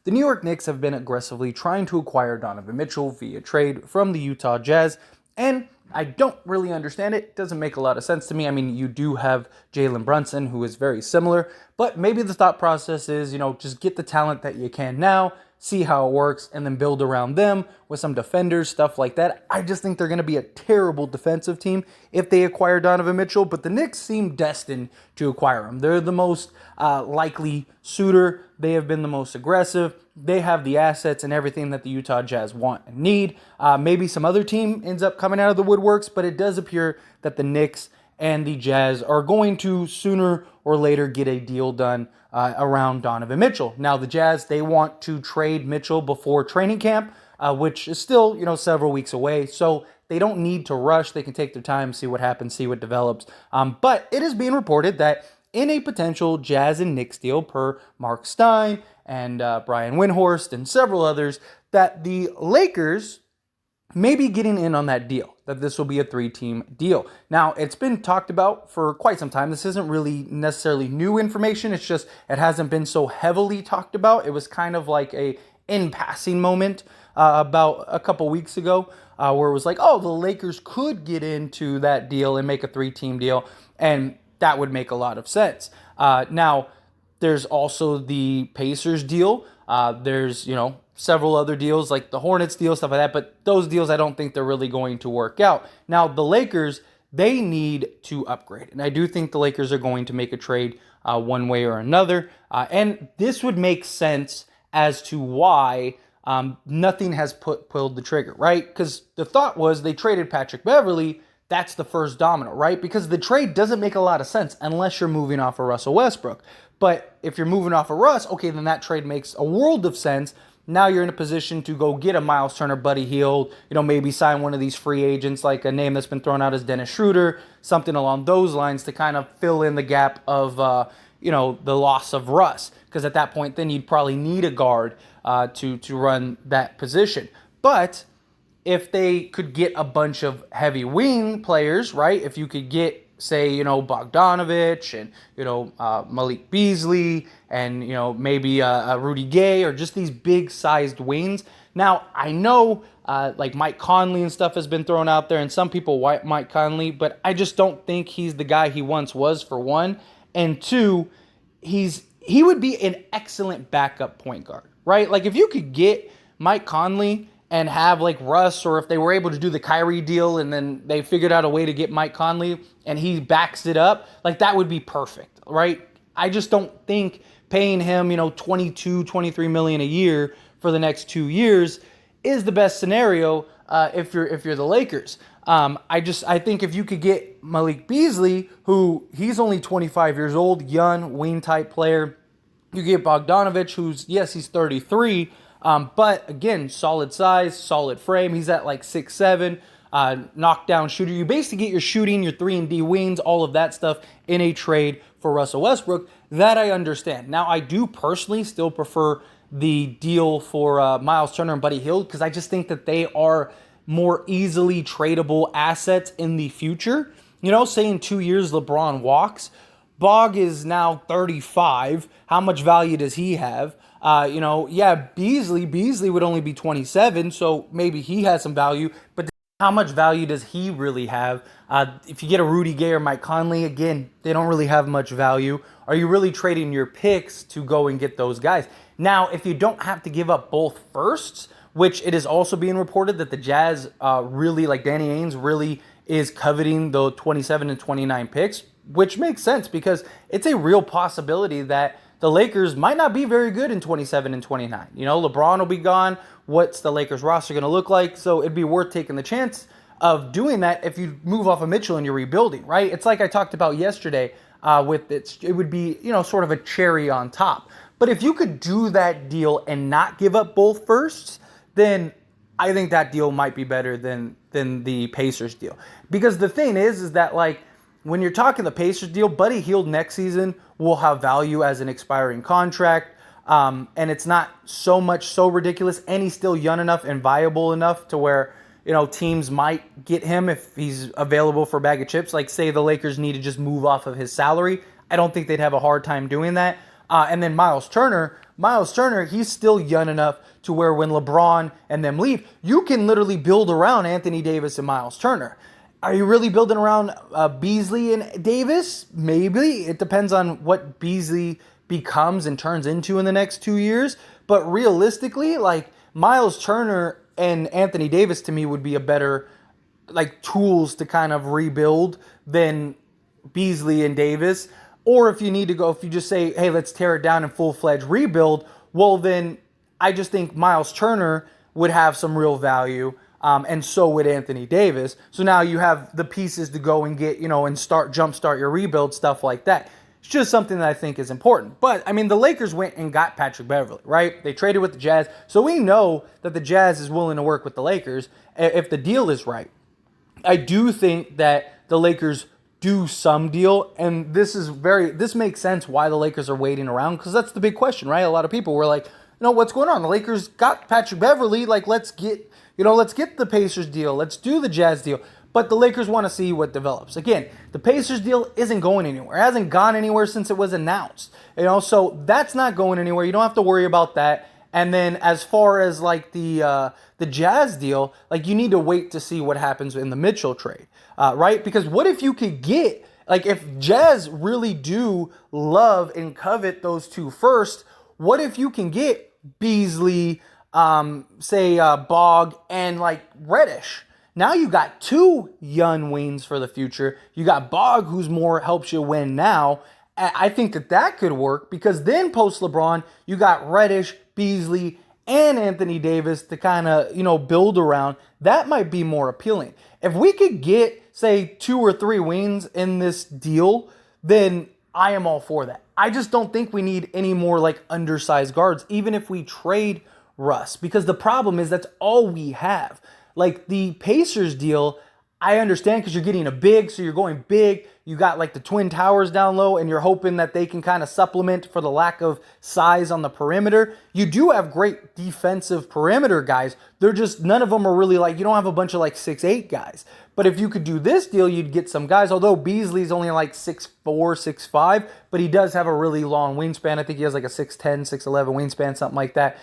The New York Knicks have been aggressively trying to acquire Donovan Mitchell via trade from the Utah Jazz, and I don't really understand it. It doesn't make a lot of sense to me. I mean, you do have Jalen Brunson, who is very similar, but maybe the thought process is, just get the talent that you can now, see how it works, and then build around them with some defenders, stuff like that. I just think they're going to be a terrible defensive team if they acquire Donovan Mitchell, but the Knicks seem destined to acquire him. They're the most likely suitor. They have been the most aggressive. They have the assets and everything that the Utah Jazz want and need. Maybe some other team ends up coming out of the woodworks, but it does appear that the Knicks and the Jazz are going to sooner or later get a deal done around Donovan Mitchell. Now, the Jazz, they want to trade Mitchell before training camp, which is still, several weeks away. So they don't need to rush. They can take their time, see what happens, see what develops. But it is being reported that in a potential Jazz and Knicks deal per Mark Stein and Brian Windhorst and several others, that the Lakers may be getting in on that deal, that this will be a 3-team deal. Now, it's been talked about for quite some time. This isn't really necessarily new information. It's just it hasn't been so heavily talked about. It was kind of like a in-passing moment about a couple weeks ago where it was like, oh, the Lakers could get into that deal and make a 3-team deal, and that would make a lot of sense. Now, there's also the Pacers deal. There's, several other deals like the Hornets deal, stuff like that. But those deals, I don't think they're really going to work out. Now, the Lakers, they need to upgrade. And I do think the Lakers are going to make a trade one way or another. And this would make sense as to why nothing has pulled the trigger, right? Because the thought was they traded Patrick Beverley. That's the first domino, right? Because the trade doesn't make a lot of sense unless you're moving off of Russell Westbrook. But if you're moving off of Russ, okay, then that trade makes a world of sense. Now you're in a position to go get a Miles Turner, Buddy Hield, maybe sign one of these free agents, like a name that's been thrown out as Dennis Schroeder, something along those lines to kind of fill in the gap of, the loss of Russ. Because at that point, then you'd probably need a guard to run that position. But if they could get a bunch of heavy wing players, right? If you could get, say, Bogdanovich and, Malik Beasley and, maybe Rudy Gay or just these big-sized wings. Now, I know, like Mike Conley and stuff has been thrown out there, and some people want Mike Conley, but I just don't think he's the guy he once was, for one. And two, he would be an excellent backup point guard, right? Like, if you could get Mike Conley and have like Russ, or if they were able to do the Kyrie deal and then they figured out a way to get Mike Conley and he backs it up, like that would be perfect, right? I just don't think paying him, 22, 23 million a year for the next 2 years is the best scenario if you're the Lakers. I think if you could get Malik Beasley, who he's only 25 years old, young wing type player, you get Bogdanovich, he's 33. But again, solid size, solid frame. He's at like 6'7", knockdown shooter. You basically get your shooting, your 3-and-D wings, all of that stuff in a trade for Russell Westbrook. That I understand. Now, I do personally still prefer the deal for Miles Turner and Buddy Hield because I just think that they are more easily tradable assets in the future. Say in 2 years LeBron walks. Bog is now 35. How much value does he have? Beasley would only be 27, so maybe he has some value, but how much value does he really have? If you get a Rudy Gay or Mike Conley, again, they don't really have much value. Are you really trading your picks to go and get those guys? Now, if you don't have to give up both firsts, which it is also being reported that the Jazz really, like Danny Ainge, really is coveting the 27 and 29 picks, which makes sense because it's a real possibility that the Lakers might not be very good in 27 and 29. LeBron will be gone. What's the Lakers roster going to look like? So it'd be worth taking the chance of doing that if you move off of Mitchell and you're rebuilding, right? It's like I talked about yesterday it would be, sort of a cherry on top. But if you could do that deal and not give up both firsts, then I think that deal might be better than the Pacers deal. Because the thing is that, like, when you're talking the Pacers deal, Buddy Hield next season will have value as an expiring contract, and it's not so ridiculous, and he's still young enough and viable enough to where, teams might get him if he's available for a bag of chips. Like, say the Lakers need to just move off of his salary. I don't think they'd have a hard time doing that. And then Miles Turner, he's still young enough to where when LeBron and them leave, you can literally build around Anthony Davis and Miles Turner. Are you really building around Beasley and Davis? Maybe. It depends on what Beasley becomes and turns into in the next 2 years. But realistically, like Miles Turner and Anthony Davis to me would be a better like tools to kind of rebuild than Beasley and Davis. Or if you need to go, if you just say, hey, let's tear it down and full-fledged rebuild, well, then I just think Miles Turner would have some real value, and so would Anthony Davis. So now you have the pieces to go and get, and jumpstart your rebuild, stuff like that. It's just something that I think is important. But, I mean, the Lakers went and got Patrick Beverley, right? They traded with the Jazz. So we know that the Jazz is willing to work with the Lakers if the deal is right. I do think that the Lakers do some deal, and this makes sense why the Lakers are waiting around, because that's the big question, right? A lot of people were like, what's going on? The Lakers got Patrick Beverley, like let's get the Pacers deal, let's do the Jazz deal. But the Lakers want to see what develops. Again, the Pacers deal isn't going anywhere. It hasn't gone anywhere since it was announced. So that's not going anywhere. You don't have to worry about that. And then as far as like the Jazz deal, like you need to wait to see what happens in the Mitchell trade, right? Because what if you could get, like if Jazz really do love and covet those two first, what if you can get Beasley, Bog, and like Reddish? Now you got two young wings for the future. You got Bog, who's more helps you win now. I think that could work, because then post LeBron, you got Reddish, Beasley, and Anthony Davis to kind of, build around. That might be more appealing. If we could get, say, 2 or 3 wins in this deal, then I am all for that. I just don't think we need any more like undersized guards, even if we trade Russ, because the problem is that's all we have. Like the Pacers deal, I understand because you're getting a big, so you're going big. You got like the Twin Towers down low, and you're hoping that they can kind of supplement for the lack of size on the perimeter. You do have great defensive perimeter guys. They're just, none of them are really like, you don't have a bunch of like 6'8" guys. But if you could do this deal, you'd get some guys, although Beasley's only like 6'4", 6'5", but he does have a really long wingspan. I think he has like a 6'10", 6'11" wingspan, something like that.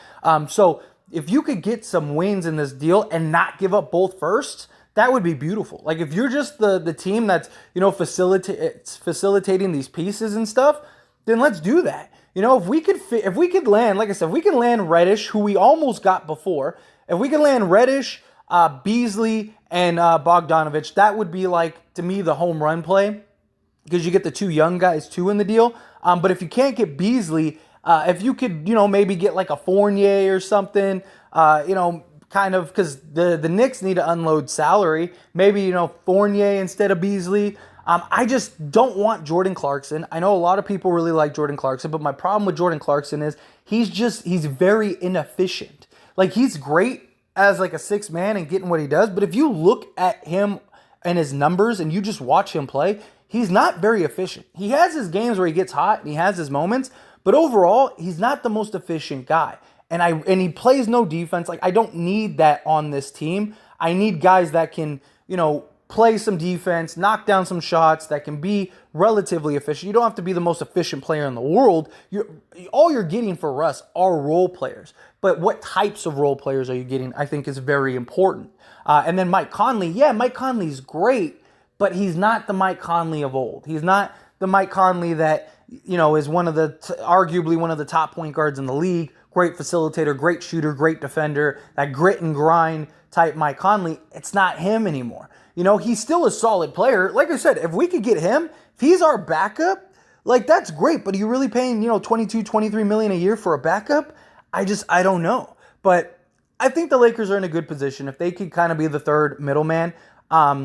So if you could get some wins in this deal and not give up both firsts, that would be beautiful. Like if you're just the team that's, facilitating these pieces and stuff, then let's do that. If we could land, like I said, if we can land Reddish, who we almost got before, if we can land Reddish, Beasley, and Bogdanovich, that would be like, to me, the home run play, because you get the two young guys too in the deal. But if you can't get Beasley, if you could, maybe get like a Fournier or something, kind of, because the Knicks need to unload salary. Maybe, Fournier instead of Beasley. I just don't want Jordan Clarkson. I know a lot of people really like Jordan Clarkson, but my problem with Jordan Clarkson is he's very inefficient. Like he's great as like a sixth man and getting what he does, but if you look at him and his numbers and you just watch him play, he's not very efficient. He has his games where he gets hot and he has his moments, but overall, he's not the most efficient guy. And he plays no defense. Like I don't need that on this team. I need guys that can, play some defense, knock down some shots, that can be relatively efficient. You don't have to be the most efficient player in the world. All you're getting for Russ are role players. But what types of role players are you getting, I think is very important. And then Mike Conley. Yeah, Mike Conley's great, but he's not the Mike Conley of old. He's not the Mike Conley that, is one of the, arguably one of the top point guards in the league. Great facilitator, great shooter, great defender, that grit and grind type Mike Conley. It's not him anymore. He's still a solid player. Like I said, if we could get him, if he's our backup, like that's great. But are you really paying, 22, 23 million a year for a backup? I don't know. But I think the Lakers are in a good position. If they could kind of be the third middleman, I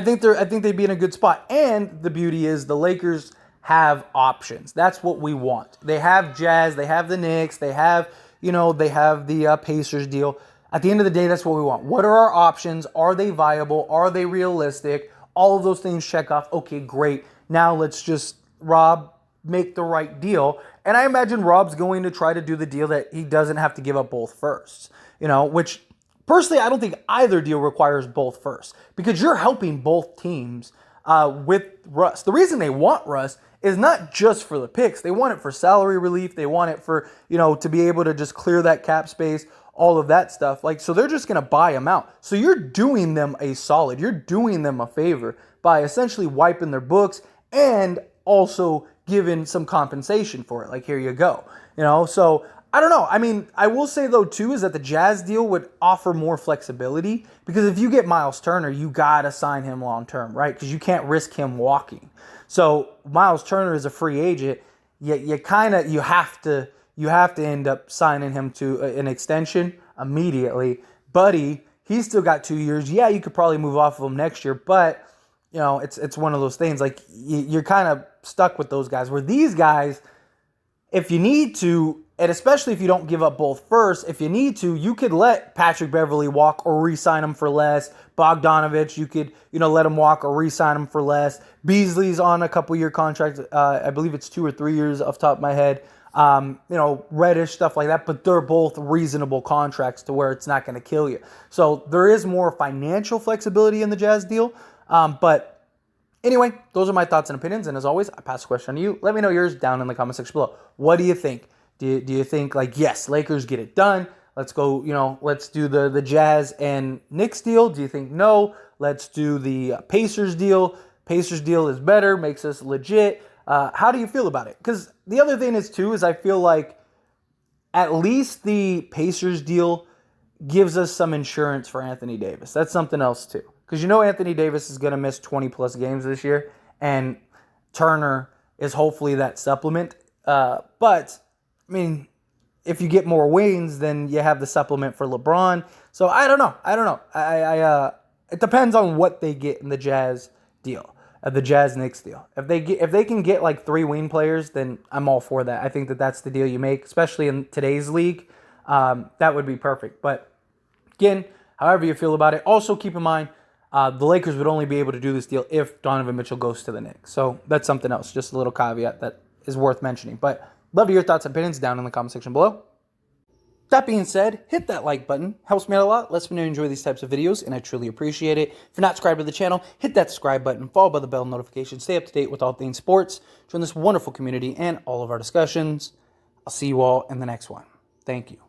think they'd be in a good spot. And the beauty is the Lakers have options. That's what we want. They have Jazz, they have the Knicks, they have the Pacers deal. At the end of the day, that's what we want. What are our options? Are they viable? Are they realistic? All of those things check off. Okay, great. Now let's just, Rob, make the right deal. And I imagine Rob's going to try to do the deal that he doesn't have to give up both firsts, which personally, I don't think either deal requires both firsts, because you're helping both teams with Russ. The reason they want Russ is not just for the picks. They want it for salary relief. They want it for, to be able to just clear that cap space, all of that stuff. So they're just going to buy him out. So you're doing them a solid. You're doing them a favor by essentially wiping their books and also giving some compensation for it. Here you go. So I don't know. I mean, I will say, though, too, is that the Jazz deal would offer more flexibility because if you get Miles Turner, you got to sign him long term, right? Because you can't risk him walking. So Miles Turner is a free agent. You have to end up signing him to an extension immediately. Buddy, he's still got 2 years. Yeah, you could probably move off of him next year, but it's one of those things. You're kind of stuck with those guys. Where these guys, if you need to, and especially if you don't give up both first, if you need to, you could let Patrick Beverley walk or re-sign him for less. Bogdanovich, you could, let him walk or re-sign him for less. Beasley's on a couple-year contract. I believe it's 2 or 3 years off the top of my head. Reddish, stuff like that. But they're both reasonable contracts to where it's not going to kill you. So there is more financial flexibility in the Jazz deal. But anyway, those are my thoughts and opinions. And as always, I pass the question to you. Let me know yours down in the comment section below. What do you think? Do you think, yes, Lakers get it done? Let's go, let's do the Jazz and Knicks deal. Do you think no? Let's do the Pacers deal. Pacers deal is better, makes us legit. How do you feel about it? Because the other thing is I feel like at least the Pacers deal gives us some insurance for Anthony Davis. That's something else too. Because Anthony Davis is going to miss 20-plus games this year, and Turner is hopefully that supplement. But I mean, if you get more wins, then you have the supplement for LeBron. So I don't know. It depends on what they get in the Jazz deal, the Jazz Knicks deal. If they can get 3 wing players, then I'm all for that. I think that's the deal you make, especially in today's league. That would be perfect. But again, however you feel about it, also keep in mind the Lakers would only be able to do this deal if Donovan Mitchell goes to the Knicks. So that's something else, just a little caveat that is worth mentioning. But love to hear your thoughts and opinions down in the comment section below. That being said, hit that like button. Helps me out a lot. Lets me know you enjoy these types of videos, and I truly appreciate it. If you're not subscribed to the channel, hit that subscribe button, followed by the bell notification. Stay up to date with all things sports. Join this wonderful community and all of our discussions. I'll see you all in the next one. Thank you.